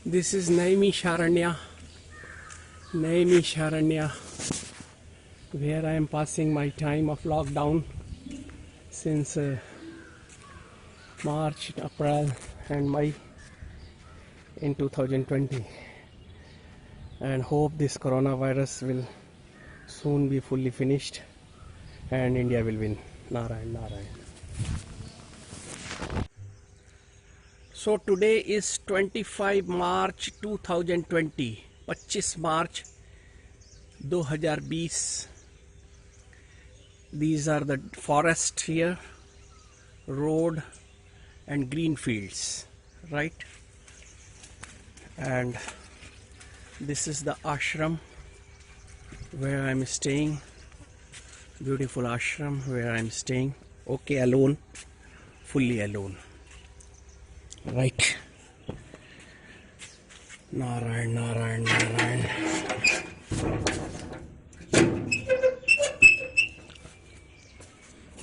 This is Naimi Sharanya, where I am passing my time of lockdown since March, April, and May in 2020, and hope this coronavirus will soon be fully finished and India will win. Narayan, Narayan. So today is 25 March 2020, 25 March 2020. These are the forest here, road and green fields, right? And this is the ashram where I'm staying. Beautiful ashram where I'm staying. Okay, alone, fully alone. Right. Narayan, Narayan, Narayan.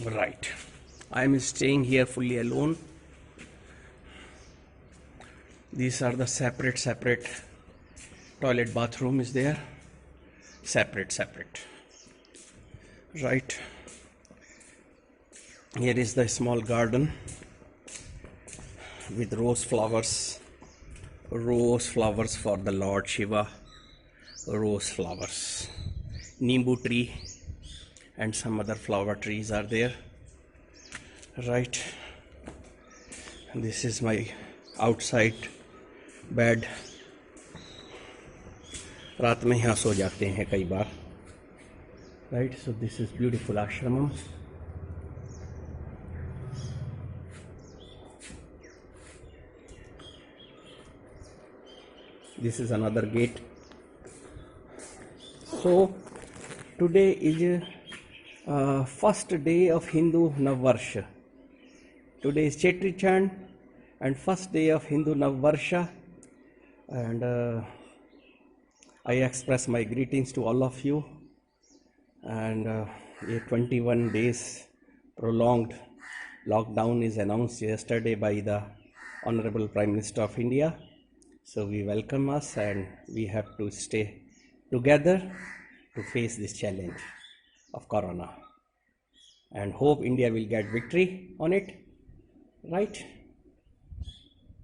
Right. I am staying here fully alone. These are the separate toilet, bathroom is there. Separate. Right. Here is the small garden with rose flowers for the Lord Shiva, rose flowers, Nimbu tree and some other flower trees are there, right? And this is my outside bed. रात में यहाँ सो जाते हैं कई बार, right? So this is beautiful ashramam. This is another gate. So today is first day of Hindu Navvarsha. Today is Chetri Chand and first day of Hindu Navvarsha, and I express my greetings to all of you. And a 21 days prolonged lockdown is announced yesterday by the Honorable Prime Minister of India. So we welcome us, and we have to stay together to face this challenge of corona, and hope India will get victory on it, right?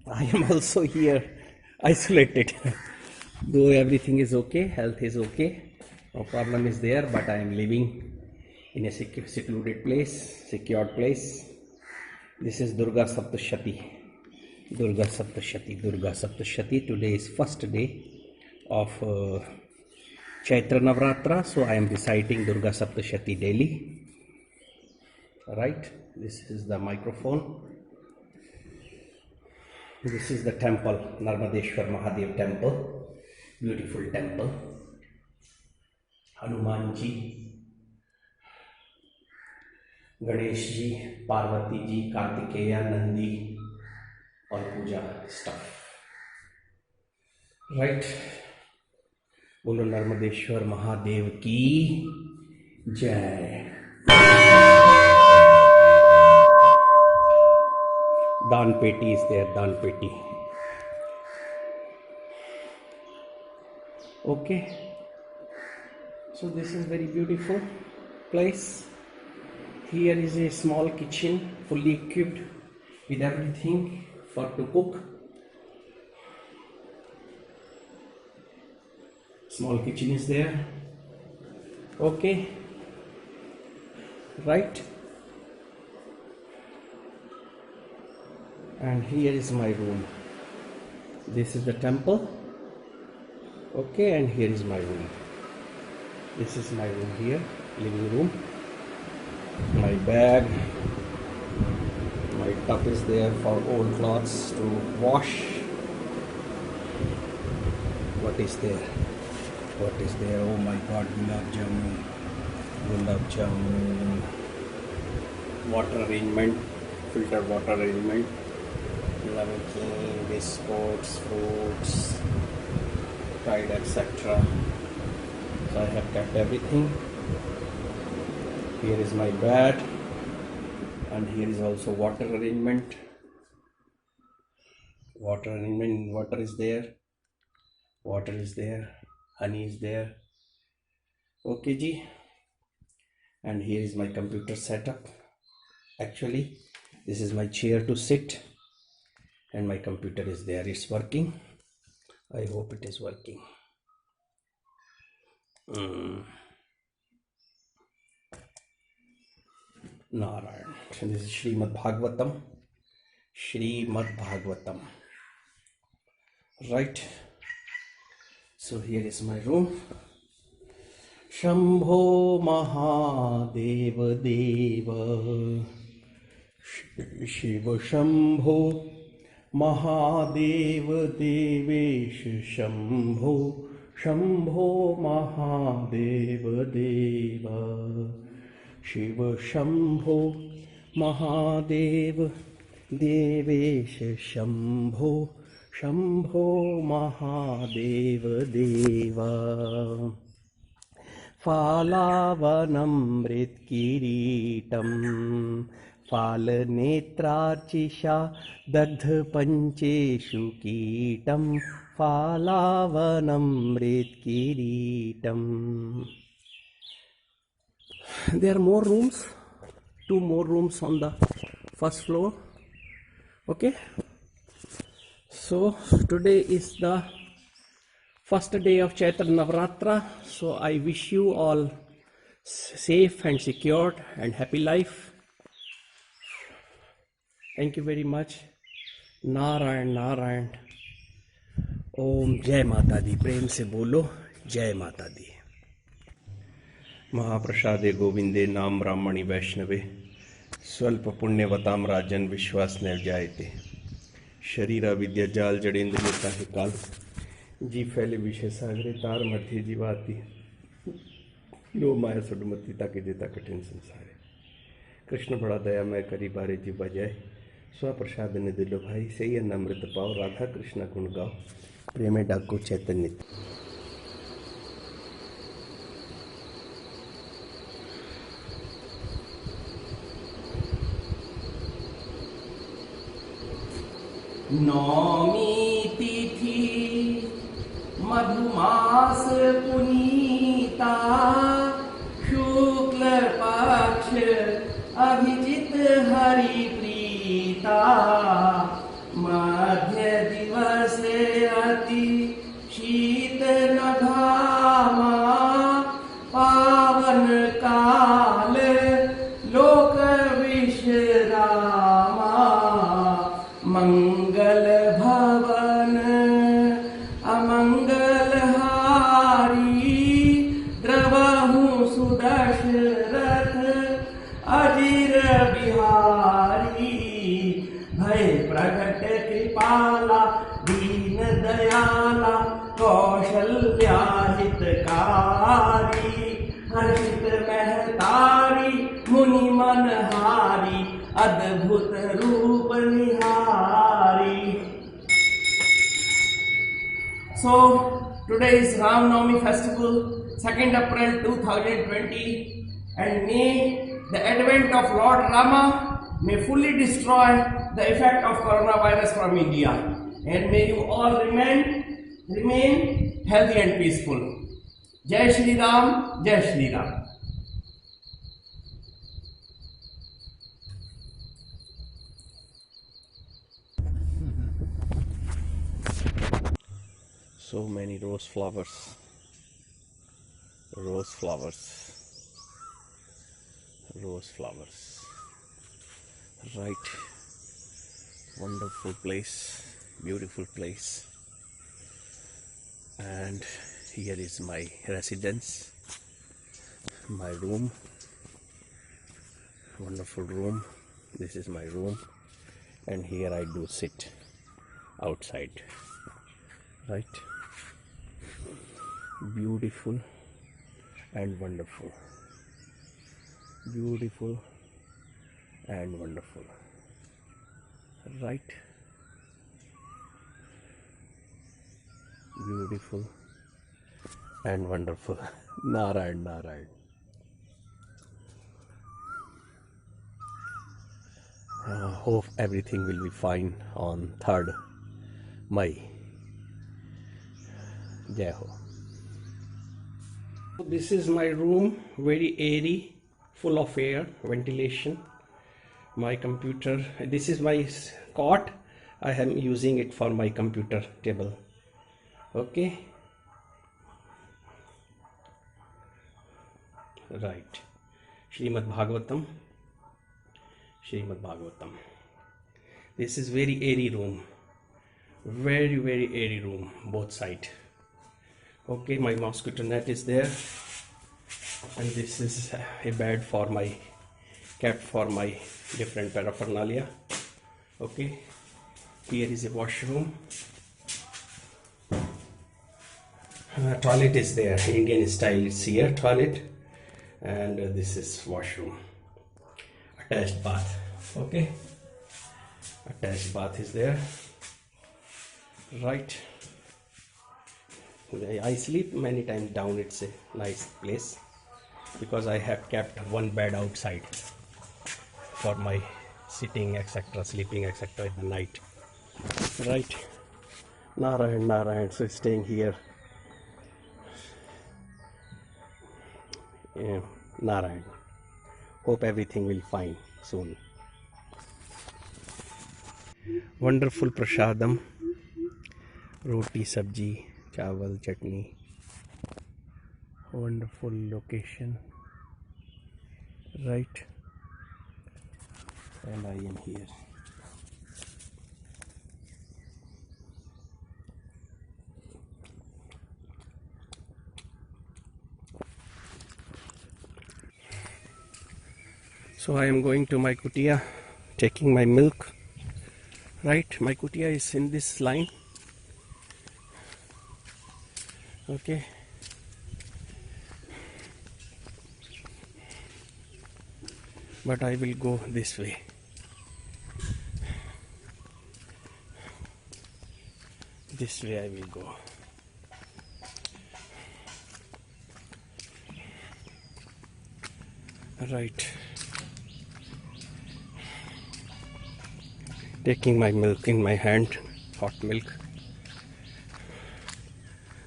I am also here isolated. Though everything is okay, health is okay, no problem is there, but I am living in a secluded place, secured place. This is Durga Saptashati. Durga Saptashati. Today is first day of Chaitra Navratra, so I am reciting Durga Saptashati daily. Right? This is the microphone. This is the temple, Narmadeshwar Mahadev temple. Beautiful temple. Hanumanji, Ganeshji, Parvati ji, Kartikeya, Nandi, all puja stuff. Right? Bolo Narmadeshwar Mahadev ki jai. Dan Peti is there, Dan Peti. Okay. So this is very beautiful place. Here is a small kitchen, fully equipped with everything for to cook. Small kitchen is there. Okay. Right. And here is my room. This is the temple. Okay, and here is my room. This is my room here, living room. My bag, my tub is there for old clothes to wash. What is there? Oh my God, gulab jamun, water arrangement, filtered water arrangement, lemon, biscuits, fruits, Tide, etc. So I have kept everything. Here is my bed, and here is also water arrangement. Water is there. water is there, honey is there. Okay ji. And here is my computer setup. Actually this is my chair to sit, and my computer is there. It's working. I hope it is working. Narayan. And this is Srimad Bhagavatam. Srimad Bhagavatam. Right. So here is my room. Shambho Mahadev Deva. Shiva Shambho Mahadev Devesh Shambho. Shambho Mahadev Deva. Shiva Shambho Mahadev Devesh Shambho. Shambho Mahadev Deva. Phalavanamrit Kiritam Phalnetrarchisha Dagdha Pancheshu Kitam Phalavanamrit Kiritam. There are more rooms, 2 more rooms on the first floor. Okay, so today is the first day of Chaitra Navratra, so I wish you all safe and secured and happy life. Thank you very much. Narayan Narayan. Om Jai Mata Di. प्रेम से बोलो जय माता दी. महाप्रसादे गोविंदे नाम ब्राह्मणी वैष्णवे स्वल्प पुण्यवताम राजन विश्वास न जायते. शरीरा विद्या जाल जड़ेन्द्रियता है काल जी फैले विषय सागरे तार मध्य जीवाती लो माया सुडमती ताकि देता कठिन संसारे. कृष्ण बड़ा दया मैं करी बारे जी बजाय स्वप्रसाद ने दिलो भाई सही अमृत पाओ. राधा कृष्ण गुण गाओ प्रेमे डाको चैतन्य. नौमी तिथि मधुमास पुनीता शुक्ल पक्ष अभिजित हरि प्रीता. मध्य दिवस अति शीत नघामा पावन काल लोक विश्रामा. मंगल भवन अमंगल हारी द्रवहु सुदशरथ अजिर बिहारी. भय प्रकट कृपाला दीन दयाला कौशल्या हितकारी. हर्षित महतारी मुनि मनहारी अद्भुत रूप निहारी. So today is Ram Navami festival, 2nd April 2020, and may the advent of Lord Rama may fully destroy the effect of coronavirus from India, and may you all remain healthy and peaceful. Jai Shri Ram, Jai Shri Ram. So many rose flowers, rose flowers, rose flowers. Right, wonderful place, beautiful place. And here is my residence, my room, wonderful room. This is my room, and here I do sit outside. Right, beautiful and wonderful, beautiful and wonderful. Right, beautiful and wonderful. Narayan Narayan. Hope everything will be fine on 3rd May जय हो। This is my room, very airy, full of air, ventilation. My computer, this is my cot. I am using it for my computer table. Okay, right. Srimad Bhagavatam. Srimad Bhagavatam. This is very airy room, very airy room, both side. Okay, my mosquito net is there, and this is a bed for my kept for my different paraphernalia. Okay, here is a washroom. Toilet is there, Indian style. It's here toilet, and this is washroom. Attached bath. Okay, attached bath is there, right. I sleep many times down. It's a nice place because I have kept one bed outside for my sitting etc, sleeping etc in the night, right. Narayan, so staying here. Narayan, hope everything will fine soon. Wonderful prasadam, roti, sabji, chawal, chutney. Wonderful location, right. And I am here. So I am going to my kutia, taking my milk, right. My kutia is in this line. Okay, but I will go this way. This way I will go. Right. Taking my milk in my hand, hot milk.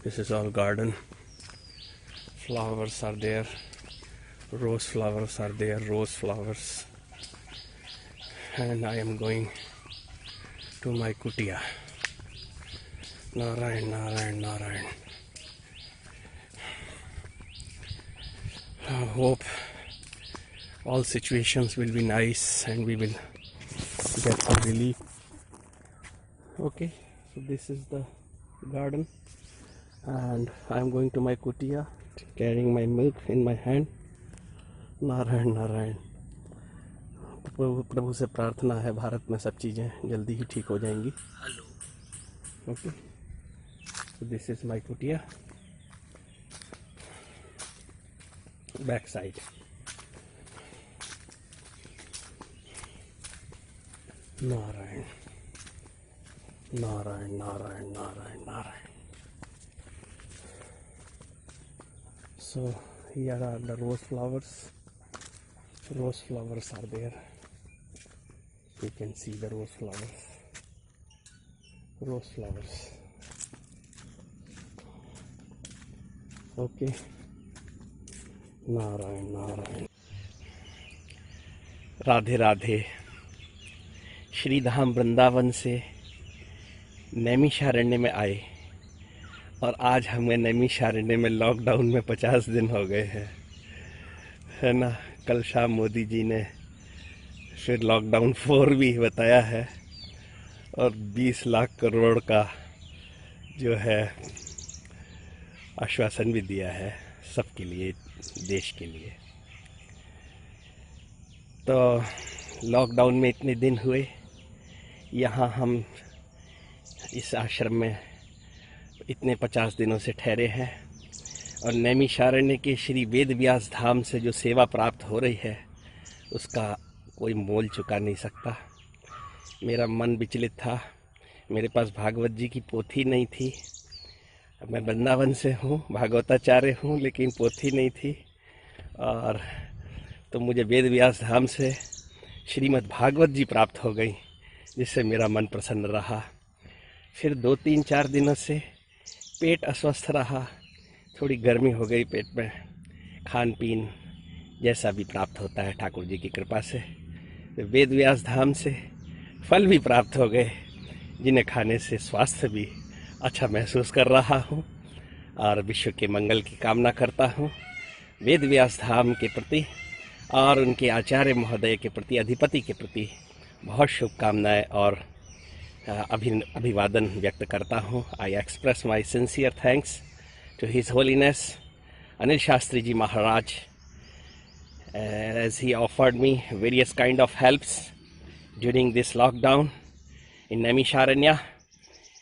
This is all garden. Flowers are there. Rose flowers are there, rose flowers. And I am going to my kutia. Narayan. I hope all situations will be nice and we will get some relief. Okay, so this is the garden and I am going to my kutia, carrying my milk in my hand. Narayan. प्रभु से प्रार्थना है भारत में सब चीज़ें जल्दी ही ठीक हो जाएंगी। Hello. Okay, so this is my kutia, back side. Narayan. So here are the rose flowers. Rose flowers are there. You can see the rose flowers. Okay. Narayan. Radhe Radhe. Shri Dham Vrindavan से नैमिषारण्य में आए और आज हमें नैमिषारण्य में लॉकडाउन में 50 दिन हो गए हैं, है ना। कल शाम मोदी जी ने फिर लॉकडाउन 4 भी बताया है और 20 लाख करोड़ का जो है आश्वासन भी दिया है सबके लिए, देश के लिए। तो लॉकडाउन में इतने दिन हुए, यहाँ हम इस आश्रम में इतने 50 दिनों से ठहरे हैं और नैमिषारण्य के श्री वेद व्यास धाम से जो सेवा प्राप्त हो रही है उसका कोई मोल चुका नहीं सकता। मेरा मन विचलित था, मेरे पास भागवत जी की पोथी नहीं थी। मैं वृंदावन से हूँ, भागवताचार्य हूँ, लेकिन पोथी नहीं थी। और तो मुझे वेद व्यास धाम से श्रीमद् भागवत जी प्राप्त हो गई, जिससे मेरा मन प्रसन्न रहा। फिर 2-3-4 दिनों से पेट अस्वस्थ रहा, थोड़ी गर्मी हो गई पेट में, खान पीन जैसा भी प्राप्त होता है ठाकुर जी की कृपा से, तो वेद व्यास धाम से फल भी प्राप्त हो गए, जिन्हें खाने से स्वास्थ्य भी अच्छा महसूस कर रहा हूँ और विश्व के मंगल की कामना करता हूँ। वेद व्यास धाम के प्रति और उनके आचार्य महोदय के प्रति, अधिपति के प्रति बहुत शुभकामनाएं और अभिवादन व्यक्त करता हूँ। I express my sincere thanks to His Holiness Anil Shastri Ji Maharaj, as he offered me various kind of helps during this lockdown in Naimisharanya.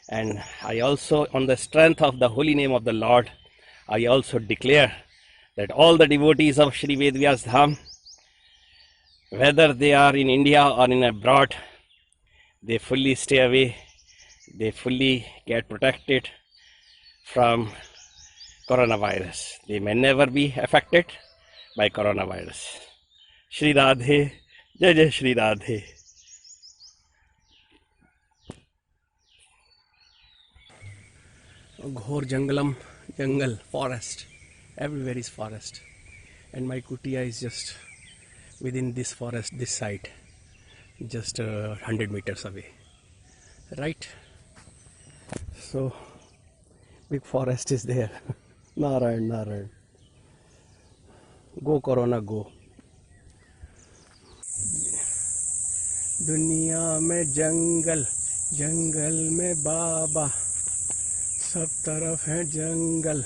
And I also, on the strength of the holy name of the Lord, I also declare that all the devotees of Shri Vedvyas Dham, whether they are in India or in abroad, they fully stay away, they fully get protected from coronavirus. They may never be affected by coronavirus. Shri Radhe, Jai Jai Shri Radhe. Ghor jungle, forest. Everywhere is forest. And my kutia is just within this forest, this side, just 100 meters away. Right? So, big forest is there. Narayan, Narayan. Go Corona, go. दुनिया में जंगल, जंगल में बाबा, सब तरफ है जंगल,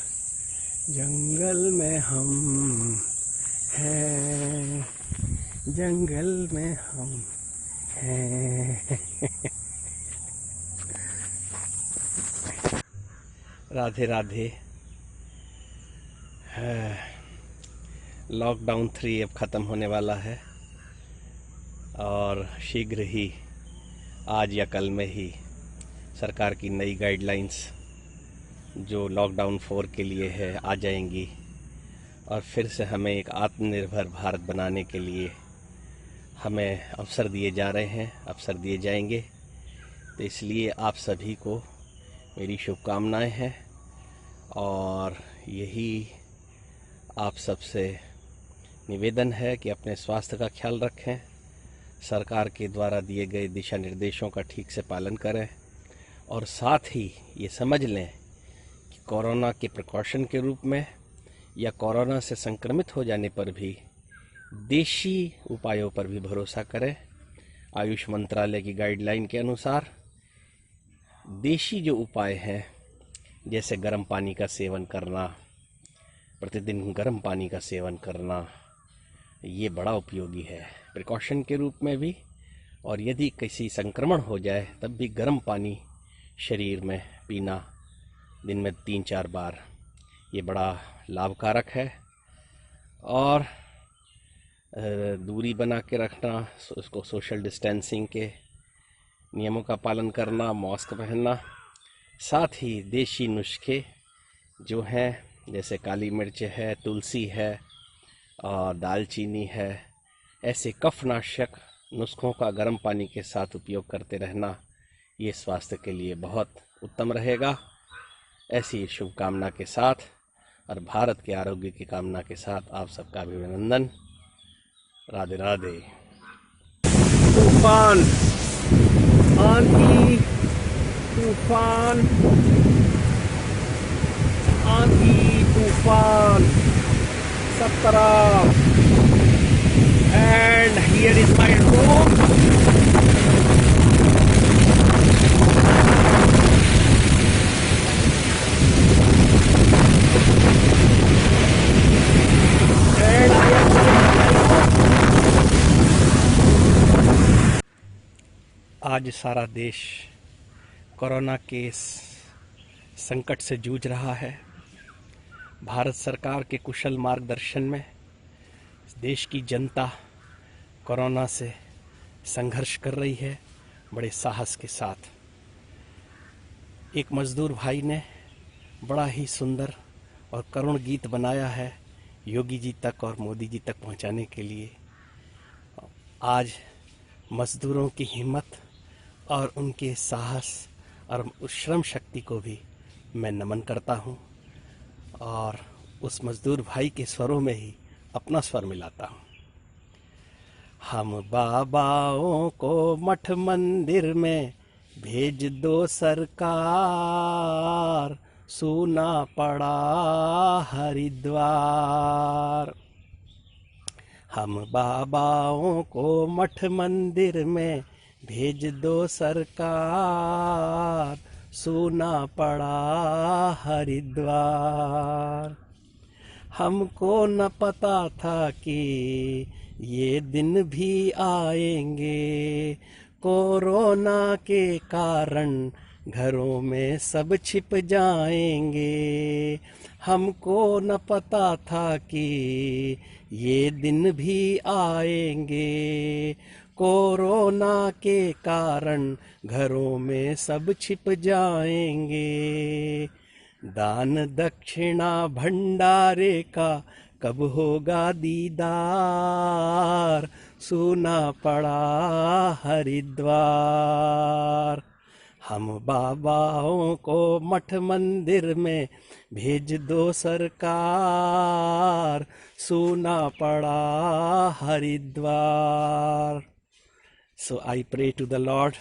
जंगल में हम हैं, जंगल में हम हैं. राधे राधे. लॉकडाउन 3 अब ख़त्म होने वाला है और शीघ्र ही आज या कल में ही सरकार की नई गाइडलाइंस जो लॉकडाउन 4 के लिए है आ जाएंगी और फिर से हमें एक आत्मनिर्भर भारत बनाने के लिए हमें अवसर दिए जा रहे हैं, अवसर दिए जाएंगे. तो इसलिए आप सभी को मेरी शुभकामनाएं हैं और यही आप सबसे निवेदन है कि अपने स्वास्थ्य का ख्याल रखें, सरकार के द्वारा दिए गए दिशा निर्देशों का ठीक से पालन करें और साथ ही ये समझ लें कि कोरोना के प्रिकॉशन के रूप में या कोरोना से संक्रमित हो जाने पर भी देशी उपायों पर भी भरोसा करें. आयुष मंत्रालय की गाइडलाइन के अनुसार देशी जो उपाय हैं, जैसे गर्म पानी का सेवन करना, प्रतिदिन गर्म पानी का सेवन करना, ये बड़ा उपयोगी है प्रिकॉशन के रूप में भी. और यदि किसी संक्रमण हो जाए तब भी गर्म पानी शरीर में पीना दिन में 3-4 बार, ये बड़ा लाभकारक है. और दूरी बना के रखना, उसको सोशल डिस्टेंसिंग के नियमों का पालन करना, मास्क पहनना, साथ ही देशी नुस्खे जो हैं जैसे काली मिर्च है, तुलसी है और दालचीनी है, ऐसे कफनाशक नुस्खों का गर्म पानी के साथ उपयोग करते रहना, ये स्वास्थ्य के लिए बहुत उत्तम रहेगा. ऐसी शुभकामना के साथ और भारत के आरोग्य की कामना के साथ आप सबका अभिनंदन. राधे राधे. तूफान, आंधी, तूफान, आंधी, तूफान सब तरफ. And here is my room. And I am आज सारा देश कोरोना के संकट से जूझ रहा है. भारत सरकार के कुशल मार्गदर्शन में देश की जनता कोरोना से संघर्ष कर रही है बड़े साहस के साथ. एक मजदूर भाई ने बड़ा ही सुंदर और करुण गीत बनाया है योगी जी तक और मोदी जी तक पहुंचाने के लिए. आज मजदूरों की हिम्मत और उनके साहस और उस श्रम शक्ति को भी मैं नमन करता हूँ और उस मजदूर भाई के स्वरों में ही अपना स्वर मिलाता हूँ। हम बाबाओं को मठ मंदिर में भेज दो सरकार, सूना पड़ा हरिद्वार। हम बाबाओं को मठ मंदिर में भेज दो सरकार, सूना पड़ा हरिद्वार। हमको न पता था कि ये दिन भी आएंगे, कोरोना के कारण घरों में सब छिप जाएंगे। हमको न पता था कि ये दिन भी आएंगे, कोरोना के कारण घरों में सब छिप जाएंगे। दान दक्षिणा भंडारे का कब होगा दीदार, सूना पड़ा हरिद्वार। हम बाबाओं को मठ मंदिर में भेज दो सरकार, सूना पड़ा Haridwar. So I pray to the Lord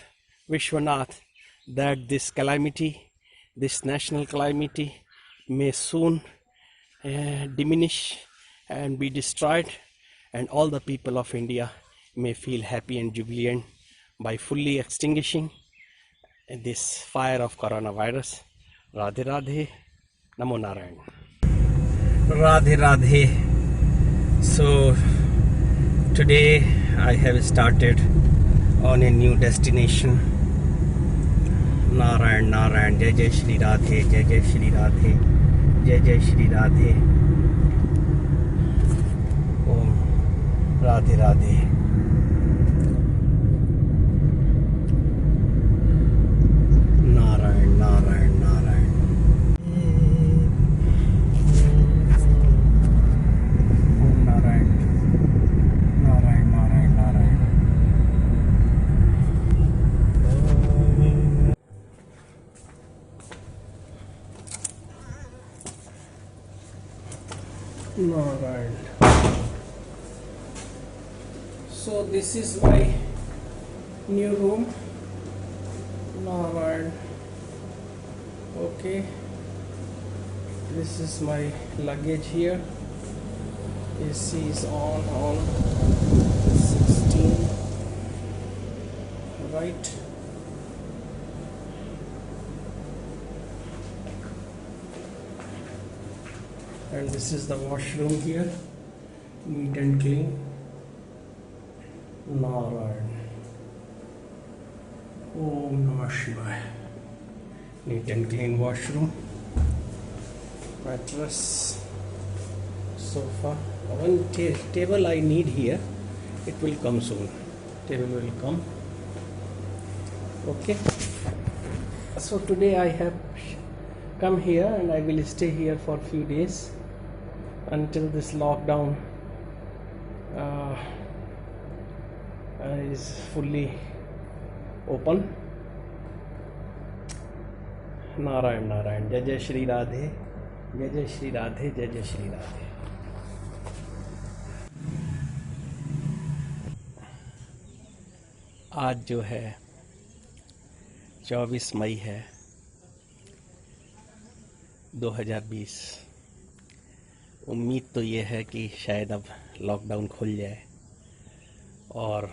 Vishwanath that this calamity, this national calamity, may soon diminish and be destroyed, and all the people of India may feel happy and jubilant by fully extinguishing this fire of coronavirus. Radhe Radhe, Namo Narayan. Radhe Radhe. So today I have started on a new destination. Narayan Narayan, Jai Jai Shri Radhe, Jai Jai Shri Radhe, Jai Jai Shri Radhe. Om Radhe Radhe. Narayan Narayan Narayan. Om Narayan Narayan Narayan Narayan. Narayan. So this is my new room. Narayan. Okay. This is my luggage here. AC is on 16. Right. And this is the washroom here, neat and clean. Narayan. Om Namah Shivaya. Neat and clean washroom. Mattress, sofa. One table I need here. It will come soon. Table will come. Okay. So today I have come here and I will stay here for a few days until this lockdown is fully open. Narayan Narayan. Jai Jai Shri Radhe, Jai Jai Shri Radhe, Jai Jai Shri Radhe. आज जो है 24 मई है 2020। उम्मीद तो ये है कि शायद अब लॉकडाउन खुल जाए और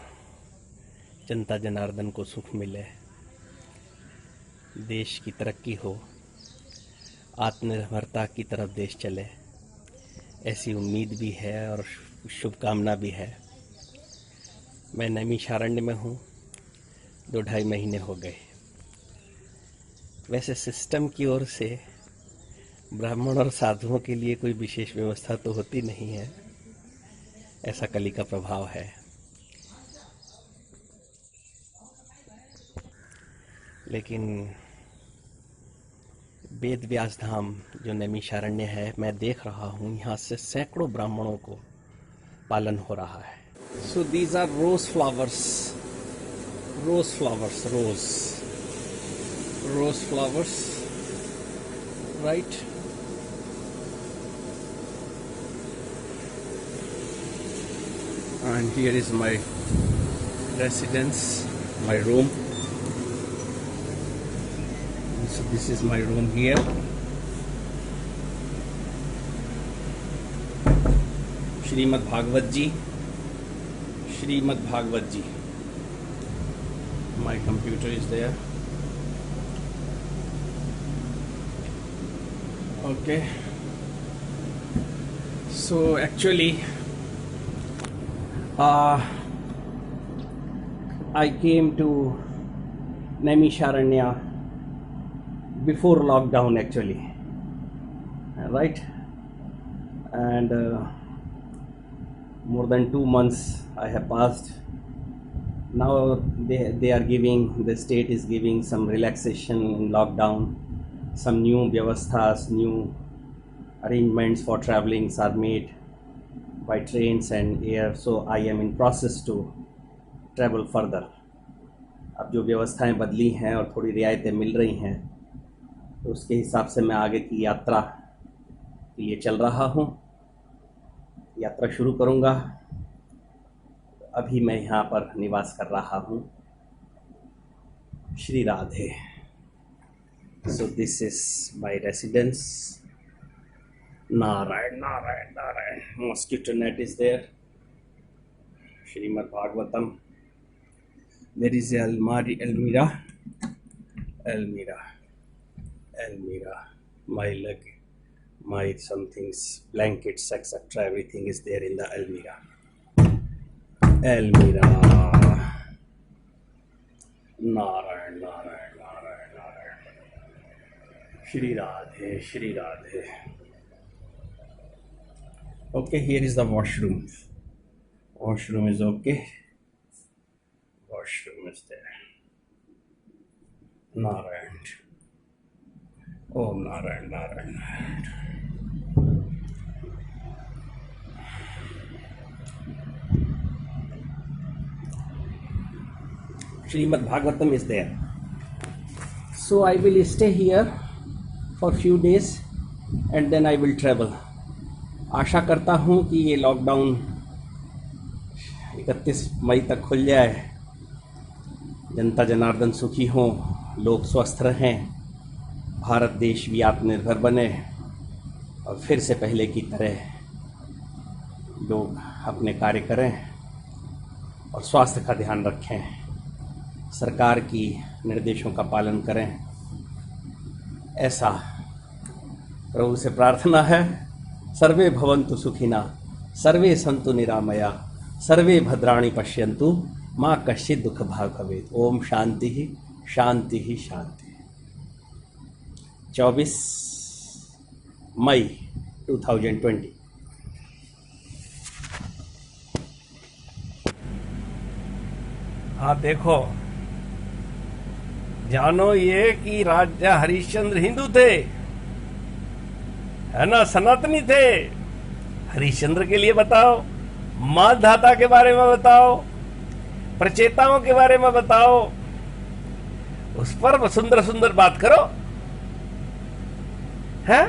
जनता जनार्दन को सुख मिले, देश की तरक्की हो, आत्मनिर्भरता की तरफ देश चले, ऐसी उम्मीद भी है और शुभकामना भी है। मैं नैमिषारण्य में हूँ, 2-2.5 महीने हो गए। वैसे सिस्टम की ओर से ब्राह्मण और साधुओं के लिए कोई विशेष व्यवस्था तो होती नहीं है, ऐसा कली का प्रभाव है। लेकिन वेद व्यास धाम जो नैमिषारण्य है, मैं देख रहा हूँ यहाँ से सैकड़ों ब्राह्मणों को पालन हो रहा है। So these are rose flowers, rose flowers. right? And here is my residence, my room. So this is my room here. Srimad Bhagavad Ji. Srimad Bhagavad Ji. My computer is there. Okay. So actually, I came to Naimisharanya before lockdown actually, right? And more than 2 months I have passed. Now they are giving, the state is giving some relaxation in lockdown, some new vyavasthas, new arrangements for travelings are made by trains and air. So I am in process to travel further. अब जो व्यवस्थाएं बदली हैं और थोड़ी रियायतें मिल रही हैं, तो उसके हिसाब से मैं आगे की यात्रा के लिए चल रहा हूँ, यात्रा शुरू करूँगा। अभी मैं यहाँ पर निवास कर रहा हूँ। Shri Radhe. So this is my residence. Narayan, Narayan, Narayan. Mosquito net is there. Srimad Bhagavatam. There is Almira. My leg, my somethings, blankets, etc. Everything is there in the Almira. Narayan, Narayan, Narayan, Narayan. Shri Radhe, Shri Radhe. Okay, here is the washroom. Washroom is okay. Washroom is there. Narayan. Om Narayan, Narayan, Narayan. Srimad Bhagavatam is there. So I will stay here for few days and then I will travel. आशा करता हूँ कि ये lockdown 31 मई तक खुल जाए, जनता जनार्दन सुखी हों, लोग स्वस्थ रहें, भारत देश भी आत्मनिर्भर बने और फिर से पहले की तरह लोग अपने कार्य करें और स्वास्थ्य का ध्यान रखें, सरकार की निर्देशों का पालन करें। ऐसा प्रभु से प्रार्थना है। सर्वे भवन्तु सुखिना, सर्वे सन्तु निरामया, सर्वे भद्राणि पश्यन्तु, मा कश्चित् दुःख भाग् भवेत्। ओम शांति ही शांति ही शांति। 24 मई 2020। हाँ देखो, जानो ये कि राजा हरिश्चंद्र हिंदू थे, है ना, सनातनी थे। हरिश्चंद्र के लिए बताओ, मालधाता के बारे में बताओ, प्रचेताओं के बारे में बताओ, उस पर सुंदर सुंदर बात करो, है?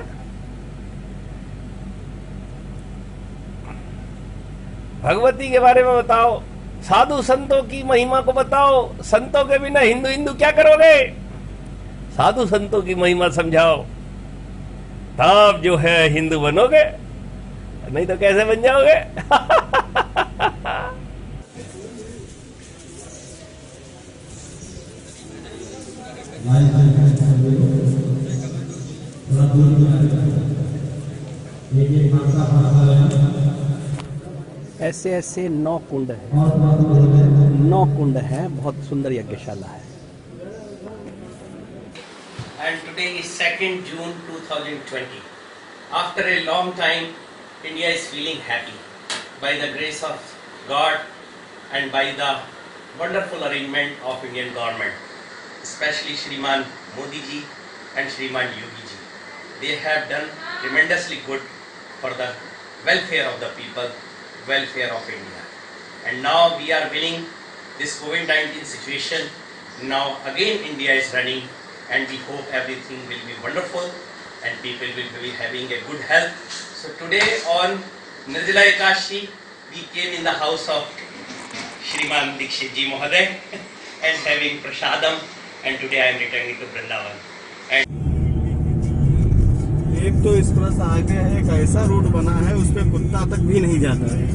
भगवती के बारे में बताओ, साधु संतों की महिमा को बताओ। संतों के बिना हिंदू हिंदू क्या करोगे? साधु संतों की महिमा समझाओ, तब जो है हिंदू बनोगे, नहीं तो कैसे बन जाओगे? ऐसे ऐसे 9 कुंड है, 9 कुंड है, बहुत सुंदर यज्ञशाला है। And today is 2nd June 2020. After a long time, India is feeling happy by the grace of God and by the wonderful arrangement of Indian government, especially Shriman Modi ji and Shriman Yogi ji. They have done tremendously good for the welfare of the people, welfare of India. And now we are winning this COVID-19 situation. Now again India is running, and we hope everything will be wonderful. and people will be having a good health. So today on Nirjala Ekashi, we came in the house of Shriman Dikshit Ji Mohoday and having prasadam, and today I am returning to Vrindavan. एक तो express आगे एक ऐसा root बना है उस पे कुत्ता तक भी नहीं जाता है।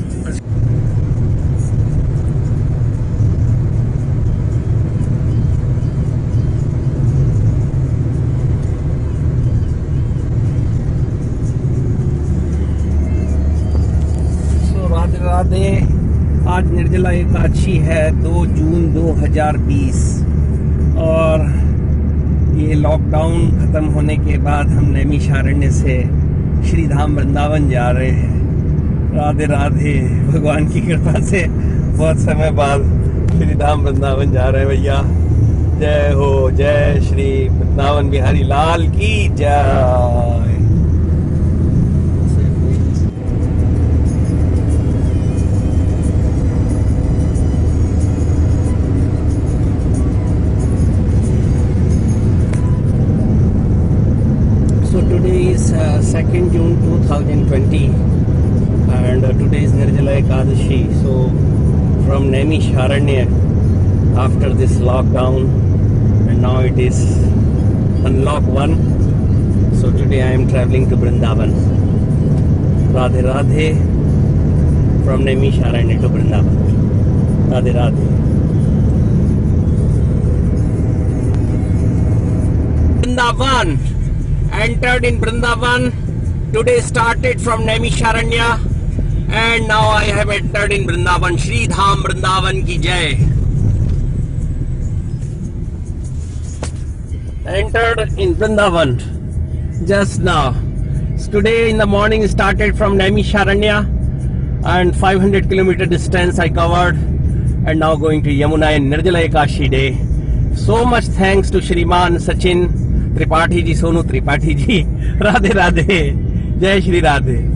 राधे राधे। आज निर्जला एकादशी है 2 जून 2020 और ये लॉकडाउन खत्म होने के बाद हम नैमिषारण्य से श्री धाम वृंदावन जा रहे हैं। राधे राधे। भगवान की कृपा से बहुत समय बाद श्री धाम वृंदावन जा रहे हैं भैया। जय हो, जय श्री वृंदावन बिहारी लाल की जय। So today is 2nd June 2020 and today is Nirjala Ekadashi. So from Naimisharanya after this lockdown, and now it is unlock 1. So today I am traveling to Vrindavan. Radhe Radhe from Naimisharanya to Vrindavan. Radhe Radhe. Vrindavan. Entered in Vrindavan. Today started from Naimisharanya and now I have entered in Vrindavan. Shri Dham Vrindavan ki jai. Entered in Vrindavan just now. Today in the morning started from Naimisharanya and 500 kilometer distance I covered, and now going to Yamuna in Nirjala Ekashi day. So much thanks to Shriman Sachin Tripathi ji, Sonu Tripathi ji. Radhe Radhe. Jai Shri Radhe.